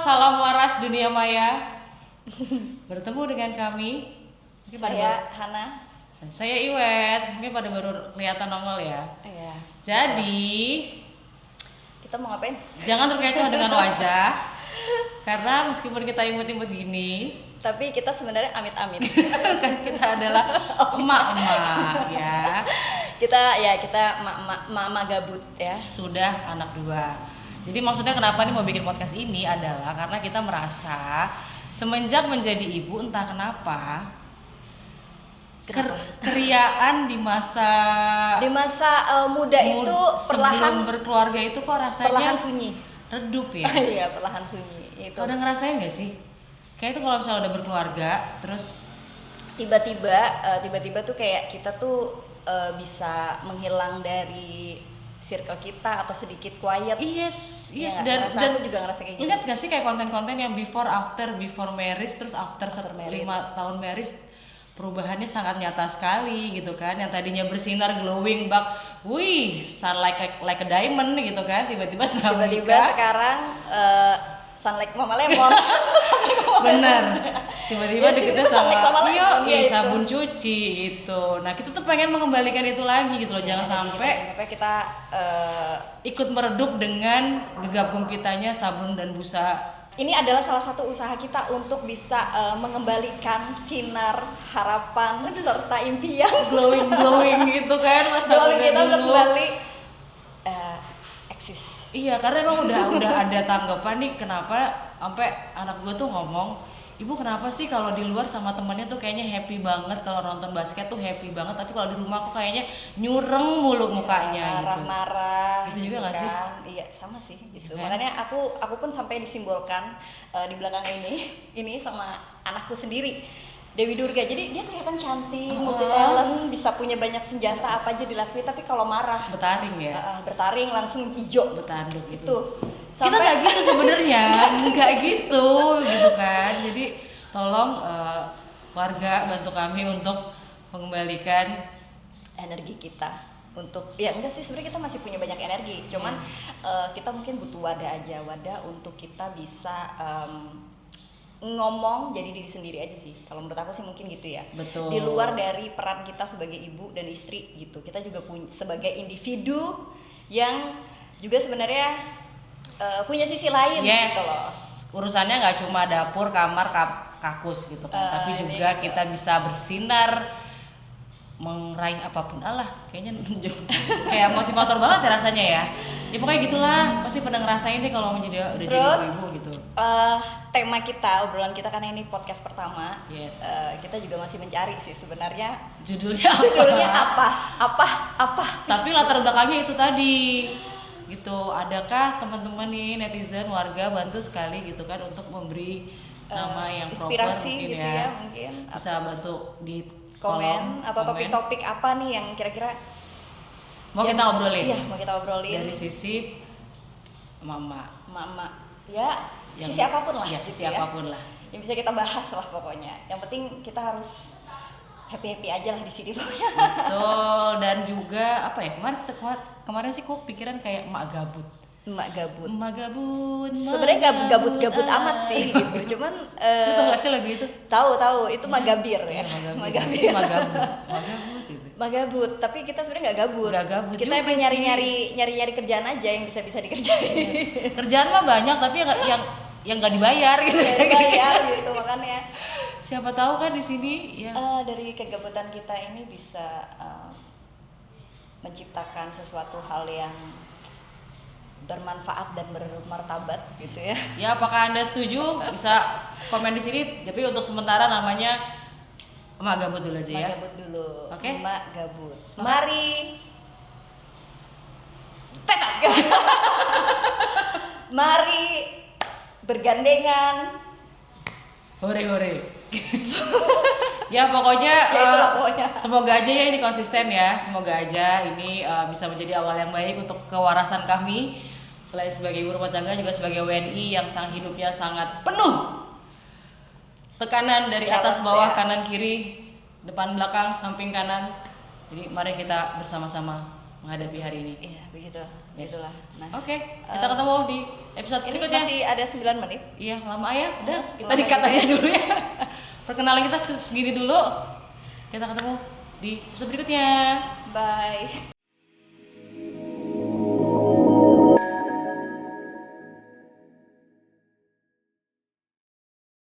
salam waras dunia maya. Bertemu dengan kami. Saya Hana. Dan saya Iwet. Mungkin pada baru kelihatan nongol ya. Iya. Jadi kita mau ngapain? jangan terkecoh dengan wajah. Karena meskipun kita imut-imut gini, tapi kita sebenarnya amit-amit. kan kita adalah emak-emak ya. Kita mama gabut ya. Sudah anak 2. Jadi maksudnya kenapa nih mau bikin podcast ini adalah karena kita merasa semenjak menjadi ibu entah kenapa keriaan di masa muda itu sebelum berkeluarga itu kok rasanya perlahan sunyi. Redup ya. Iya, perlahan sunyi. Itu. Udah ngerasain gak sih? Kayak itu kalau misalnya udah berkeluarga terus tiba-tiba tuh kayak kita tuh bisa menghilang dari circle kita atau sedikit quiet. Yes, ya, dan aku juga ngerasa kayak gitu. Ingat gak sih kayak konten-konten yang before marriage terus after 5 tahun marriage perubahannya sangat nyata sekali gitu kan, yang tadinya bersinar glowing back, wih, sun like a diamond gitu kan, tiba-tiba sekarang sunlight mama lemon. Bener, tiba-tiba deketnya sama sabun itu. cuci itu. Nah kita tuh pengen mengembalikan itu lagi gitu loh, jangan sampai kita ikut meredup dengan gegap gempitanya sabun dan busa. Ini adalah salah satu usaha kita untuk bisa mengembalikan sinar harapan serta impian glowing gitu kan, masa glowing kita dulu. Kembali eksis. Iya, karena emang udah ada tanggapan nih kenapa sampai anak gue tuh ngomong, ibu kenapa sih kalau di luar sama temennya tuh kayaknya happy banget, kalau nonton basket tuh happy banget, tapi kalau di rumah aku kayaknya nyureng mulu mukanya marah-marah gitu juga nggak kan? sih? Iya sama sih gitu. Kan? Makanya aku pun sampai disimbolkan di belakang ini sama anakku sendiri, Dewi Durga. Jadi dia kelihatan cantik, multi talent, bisa punya banyak senjata apa aja dilakuin, tapi kalau marah bertaring ya. Bertaring langsung hijau, bertanduk gitu. Tuh. Kita nggak gitu sebenarnya, nggak gitu kan. Jadi tolong warga bantu kami untuk mengembalikan energi kita. Untuk ya enggak sih, sebenarnya kita masih punya banyak energi, cuman kita mungkin butuh wadah untuk kita bisa ngomong jadi diri sendiri aja sih. Kalau menurut aku sih mungkin gitu ya. Betul. Di luar dari peran kita sebagai ibu dan istri gitu, kita juga punya sebagai individu yang juga sebenarnya punya sisi lain gitu loh. Urusannya nggak cuma dapur, kamar, kakus gitu kan, tapi juga kita bisa bersinar, meraih apapun. Kayaknya kayak motivator banget ya rasanya ya. Ya pokoknya gitulah, pasti pada ngerasain deh kalau udah jadi ibu gitu. Tema kita, obrolan kita karena ini podcast pertama. Yes. Kita juga masih mencari sih sebenarnya judulnya apa. Tapi latar belakangnya itu tadi gitu. Adakah teman-teman nih netizen, warga bantu sekali gitu kan untuk memberi nama yang inspirasi proper gitu ya mungkin, bisa bantu di komen atau topik-topik apa nih yang kira-kira mau kita obrolin. Iya, mau kita obrolin dari sisi mama ya, sisi apapun lah. Ya, sisi apapun lah. Yang bisa kita bahas lah pokoknya. Yang penting kita harus happy aja lah di sini pokoknya. Betul. Dan juga apa ya, kemarin sih kok pikiran kayak emak gabut. Sebenarnya nggak gabut amat sih gitu. Cuman lu tau gak sih lagu itu? Tahu itu magabir ya. Magabut. Tapi kita sebenarnya nggak gabut. Kita juga emang nyari kerjaan aja yang bisa dikerjain. Kerjaan mah banyak tapi yang nggak dibayar gitu. Gitu makanya. Siapa tahu kan di sini ya. Dari kegabutan kita ini bisa menciptakan sesuatu hal yang bermanfaat dan bermartabat gitu ya. Ya, apakah Anda setuju? Bisa komen di sini. Tapi untuk sementara namanya Emak Gabut dulu aja ya. Emak Gabut dulu. Oke. Emak Gabut. Mari. Mari bergandengan. Hore. Ya pokoknya, semoga aja ya ini konsisten ya. Semoga aja ini bisa menjadi awal yang baik untuk kewarasan kami. Selain sebagai ibu rumah tangga, juga sebagai WNI yang hidupnya sangat penuh tekanan dari atas bawah, kanan kiri, depan belakang, samping kanan. Jadi mari kita bersama-sama menghadapi hari ini. Iya begitu. Yes. Itulah. Nah, Oke, kita ketemu di episode Ini berikutnya. masih ada 9 menit. Iya, lama ya. Udah, kita Lama di-cut juga aja ya. dulu ya. Perkenalan kita segini dulu. Kita ketemu di episode berikutnya. Bye.